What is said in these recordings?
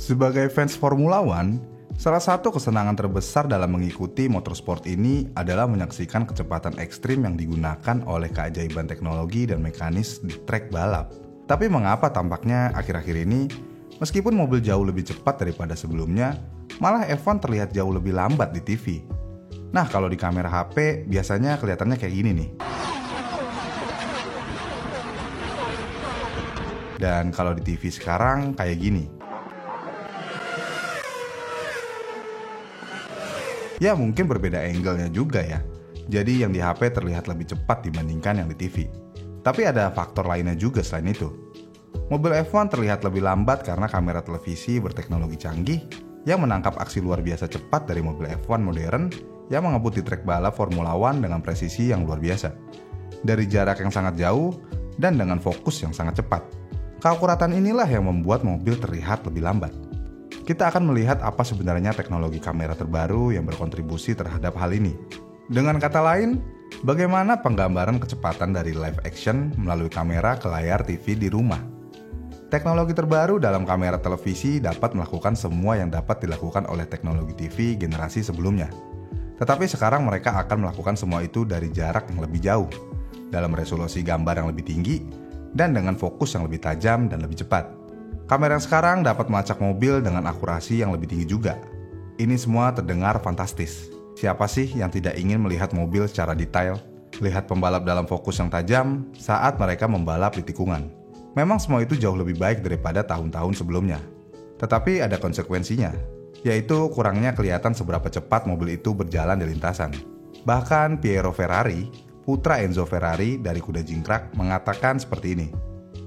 Sebagai fans Formula One, salah satu kesenangan terbesar dalam mengikuti motorsport ini adalah menyaksikan kecepatan ekstrim yang digunakan oleh keajaiban teknologi dan mekanis di trek balap. Tapi mengapa tampaknya akhir-akhir ini, meskipun mobil jauh lebih cepat daripada sebelumnya, malah F1 terlihat jauh lebih lambat di TV? Nah, kalau di kamera HP biasanya kelihatannya kayak gini nih. Dan kalau di TV sekarang kayak gini. Ya mungkin berbeda angle-nya juga ya. Jadi yang di HP terlihat lebih cepat dibandingkan yang di TV. Tapi ada faktor lainnya juga selain itu. Mobil F1 terlihat lebih lambat karena kamera televisi berteknologi canggih yang menangkap aksi luar biasa cepat dari mobil F1 modern yang mengebut di trek balap Formula One dengan presisi yang luar biasa. Dari jarak yang sangat jauh dan dengan fokus yang sangat cepat. Keakuratan inilah yang membuat mobil terlihat lebih lambat. Kita akan melihat apa sebenarnya teknologi kamera terbaru yang berkontribusi terhadap hal ini. Dengan kata lain, bagaimana penggambaran kecepatan dari live action melalui kamera ke layar TV di rumah. Teknologi terbaru dalam kamera televisi dapat melakukan semua yang dapat dilakukan oleh teknologi TV generasi sebelumnya. Tetapi sekarang mereka akan melakukan semua itu dari jarak yang lebih jauh, dalam resolusi gambar yang lebih tinggi, dan dengan fokus yang lebih tajam dan lebih cepat. Kamera yang sekarang dapat melacak mobil dengan akurasi yang lebih tinggi juga. Ini semua terdengar fantastis. Siapa sih yang tidak ingin melihat mobil secara detail? Lihat pembalap dalam fokus yang tajam saat mereka membalap di tikungan. Memang semua itu jauh lebih baik daripada tahun-tahun sebelumnya. Tetapi ada konsekuensinya, yaitu kurangnya kelihatan seberapa cepat mobil itu berjalan di lintasan. Bahkan Piero Ferrari, putra Enzo Ferrari dari kuda jingkrak, mengatakan seperti ini.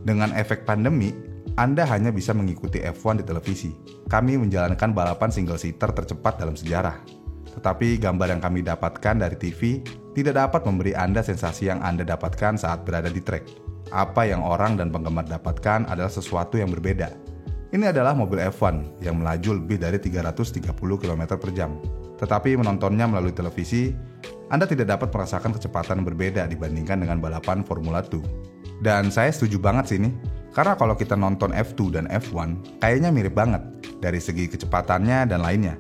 Dengan efek pandemi, Anda hanya bisa mengikuti F1 di televisi. Kami menjalankan balapan single seater tercepat dalam sejarah. Tetapi gambar yang kami dapatkan dari TV tidak dapat memberi Anda sensasi yang Anda dapatkan saat berada di trek. Apa yang orang dan penggemar dapatkan adalah sesuatu yang berbeda. Ini adalah mobil F1 yang melaju lebih dari 330 km per jam. Tetapi menontonnya melalui televisi, Anda tidak dapat merasakan kecepatan berbeda dibandingkan dengan balapan Formula 2. Dan saya setuju banget sih ini. Karena kalau kita nonton F2 dan F1, kayaknya mirip banget dari segi kecepatannya dan lainnya.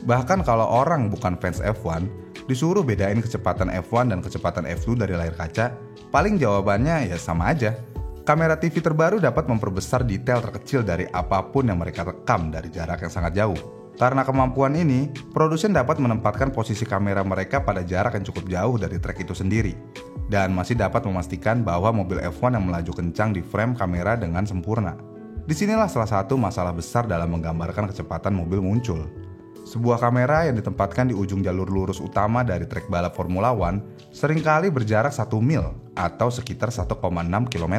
Bahkan kalau orang bukan fans F1, disuruh bedain kecepatan F1 dan kecepatan F2 dari layar kaca, paling jawabannya ya sama aja. Kamera TV terbaru dapat memperbesar detail terkecil dari apapun yang mereka rekam dari jarak yang sangat jauh. Karena kemampuan ini, produsen dapat menempatkan posisi kamera mereka pada jarak yang cukup jauh dari trek itu sendiri, dan masih dapat memastikan bahwa mobil F1 yang melaju kencang di frame kamera dengan sempurna. Disinilah salah satu masalah besar dalam menggambarkan kecepatan mobil muncul. Sebuah kamera yang ditempatkan di ujung jalur lurus utama dari trek balap Formula One seringkali berjarak 1 mil atau sekitar 1,6 km.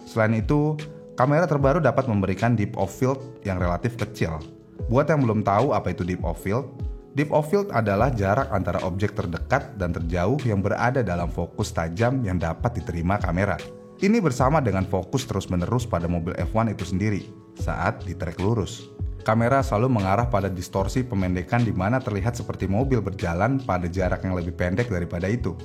Selain itu, kamera terbaru dapat memberikan depth of field yang relatif kecil. Buat yang belum tahu apa itu depth of field adalah jarak antara objek terdekat dan terjauh yang berada dalam fokus tajam yang dapat diterima kamera. Ini bersama dengan fokus terus-menerus pada mobil F1 itu sendiri saat di trek lurus. Kamera selalu mengarah pada distorsi pemendekan di mana terlihat seperti mobil berjalan pada jarak yang lebih pendek daripada itu,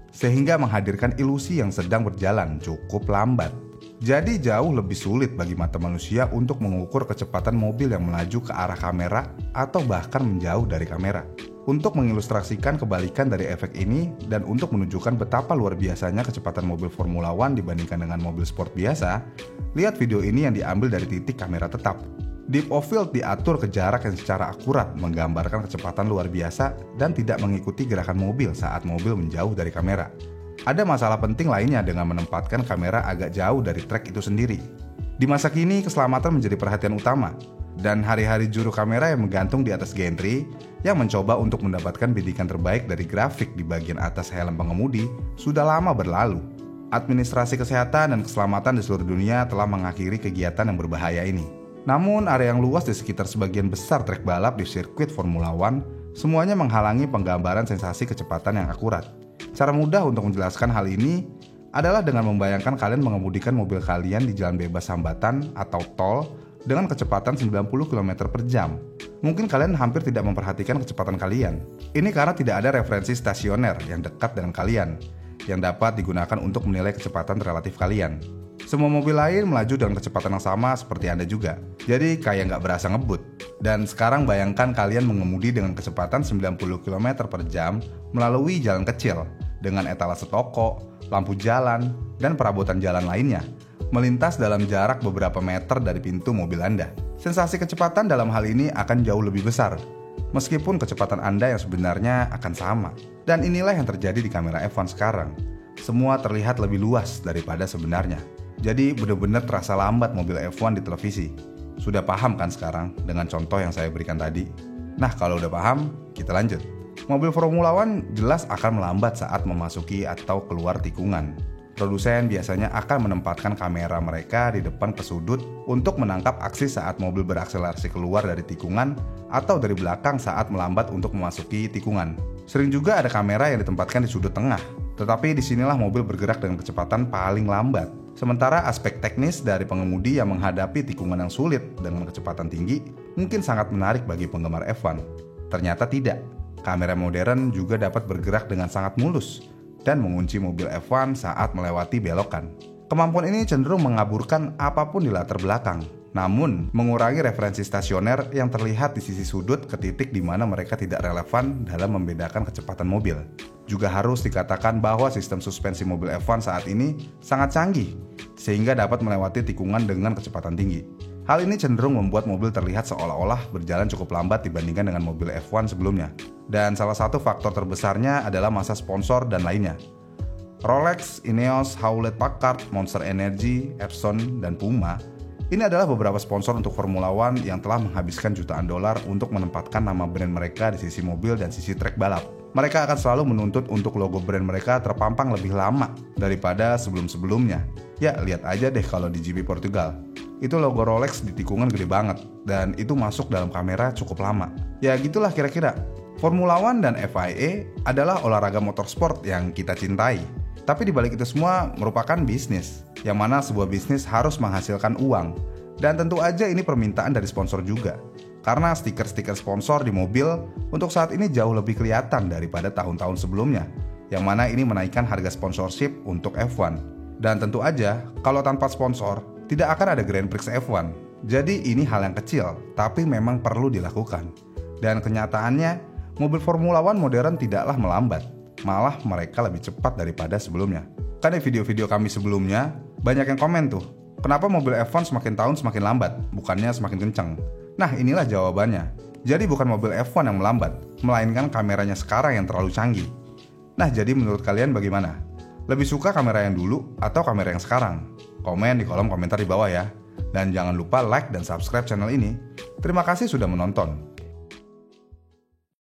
sehingga menghadirkan ilusi yang sedang berjalan cukup lambat. Jadi jauh lebih sulit bagi mata manusia untuk mengukur kecepatan mobil yang melaju ke arah kamera atau bahkan menjauh dari kamera. Untuk mengilustrasikan kebalikan dari efek ini dan untuk menunjukkan betapa luar biasanya kecepatan mobil Formula One dibandingkan dengan mobil sport biasa, lihat video ini yang diambil dari titik kamera tetap. Depth of field diatur ke jarak yang secara akurat menggambarkan kecepatan luar biasa dan tidak mengikuti gerakan mobil saat mobil menjauh dari kamera. Ada masalah penting lainnya dengan menempatkan kamera agak jauh dari trek itu sendiri. Di masa kini, keselamatan menjadi perhatian utama, dan hari-hari juru kamera yang menggantung di atas gantry yang mencoba untuk mendapatkan bidikan terbaik dari grafik di bagian atas helm pengemudi sudah lama berlalu. Administrasi kesehatan dan keselamatan di seluruh dunia telah mengakhiri kegiatan yang berbahaya ini. Namun, area yang luas di sekitar sebagian besar trek balap di sirkuit Formula One semuanya menghalangi penggambaran sensasi kecepatan yang akurat. Cara mudah untuk menjelaskan hal ini adalah dengan membayangkan kalian mengemudikan mobil kalian di jalan bebas hambatan atau tol dengan kecepatan 90 km per jam. Mungkin kalian hampir tidak memperhatikan kecepatan kalian. Ini karena tidak ada referensi stasioner yang dekat dengan kalian, yang dapat digunakan untuk menilai kecepatan relatif kalian. Semua mobil lain melaju dengan kecepatan yang sama seperti Anda juga. Jadi kayak nggak berasa ngebut. Dan sekarang bayangkan kalian mengemudi dengan kecepatan 90 km per jam melalui jalan kecil dengan etalase toko, lampu jalan, dan perabotan jalan lainnya, melintas dalam jarak beberapa meter dari pintu mobil Anda. Sensasi kecepatan dalam hal ini akan jauh lebih besar, meskipun kecepatan Anda yang sebenarnya akan sama. Dan inilah yang terjadi di kamera F1 sekarang. Semua terlihat lebih luas daripada sebenarnya. Jadi benar-benar terasa lambat mobil F1 di televisi. Sudah paham kan sekarang dengan contoh yang saya berikan tadi? Nah, kalau udah paham, kita lanjut. Mobil Formula One jelas akan melambat saat memasuki atau keluar tikungan. Produsen biasanya akan menempatkan kamera mereka di depan ke sudut untuk menangkap aksi saat mobil berakselerasi keluar dari tikungan atau dari belakang saat melambat untuk memasuki tikungan. Sering juga ada kamera yang ditempatkan di sudut tengah, tetapi disinilah mobil bergerak dengan kecepatan paling lambat. Sementara aspek teknis dari pengemudi yang menghadapi tikungan yang sulit dengan kecepatan tinggi mungkin sangat menarik bagi penggemar F1. Ternyata tidak. Kamera modern juga dapat bergerak dengan sangat mulus dan mengunci mobil F1 saat melewati belokan. Kemampuan ini cenderung mengaburkan apapun di latar belakang, namun mengurangi referensi stasioner yang terlihat di sisi sudut ke titik di mana mereka tidak relevan dalam membedakan kecepatan mobil. Juga harus dikatakan bahwa sistem suspensi mobil F1 saat ini sangat canggih, sehingga dapat melewati tikungan dengan kecepatan tinggi. Hal ini cenderung membuat mobil terlihat seolah-olah berjalan cukup lambat dibandingkan dengan mobil F1 sebelumnya. Dan salah satu faktor terbesarnya adalah masa sponsor dan lainnya. Rolex, Ineos, Hewlett-Packard, Monster Energy, Epson, dan Puma ini adalah beberapa sponsor untuk Formula One yang telah menghabiskan jutaan dolar untuk menempatkan nama brand mereka di sisi mobil dan sisi trek balap. Mereka akan selalu menuntut untuk logo brand mereka terpampang lebih lama daripada sebelum-sebelumnya. Ya, lihat aja deh kalau di GP Portugal. Itu logo Rolex di tikungan gede banget, dan itu masuk dalam kamera cukup lama. Ya gitulah kira-kira. Formula One dan FIA adalah olahraga motorsport yang kita cintai. Tapi dibalik itu semua merupakan bisnis, yang mana sebuah bisnis harus menghasilkan uang. Dan tentu aja ini permintaan dari sponsor juga. Karena stiker-stiker sponsor di mobil untuk saat ini jauh lebih kelihatan daripada tahun-tahun sebelumnya, yang mana ini menaikkan harga sponsorship untuk F1. Dan tentu aja, kalau tanpa sponsor, tidak akan ada Grand Prix F1. Jadi ini hal yang kecil, tapi memang perlu dilakukan. Dan kenyataannya, mobil Formula One modern tidaklah melambat. Malah mereka lebih cepat daripada sebelumnya. Kan di video-video kami sebelumnya, banyak yang komen tuh, kenapa mobil F1 semakin tahun semakin lambat, bukannya semakin kencang? Nah inilah jawabannya. Jadi bukan mobil F1 yang melambat, melainkan kameranya sekarang yang terlalu canggih. Nah jadi menurut kalian bagaimana? Lebih suka kamera yang dulu atau kamera yang sekarang? Komen di kolom komentar di bawah ya. Dan jangan lupa like dan subscribe channel ini. Terima kasih sudah menonton.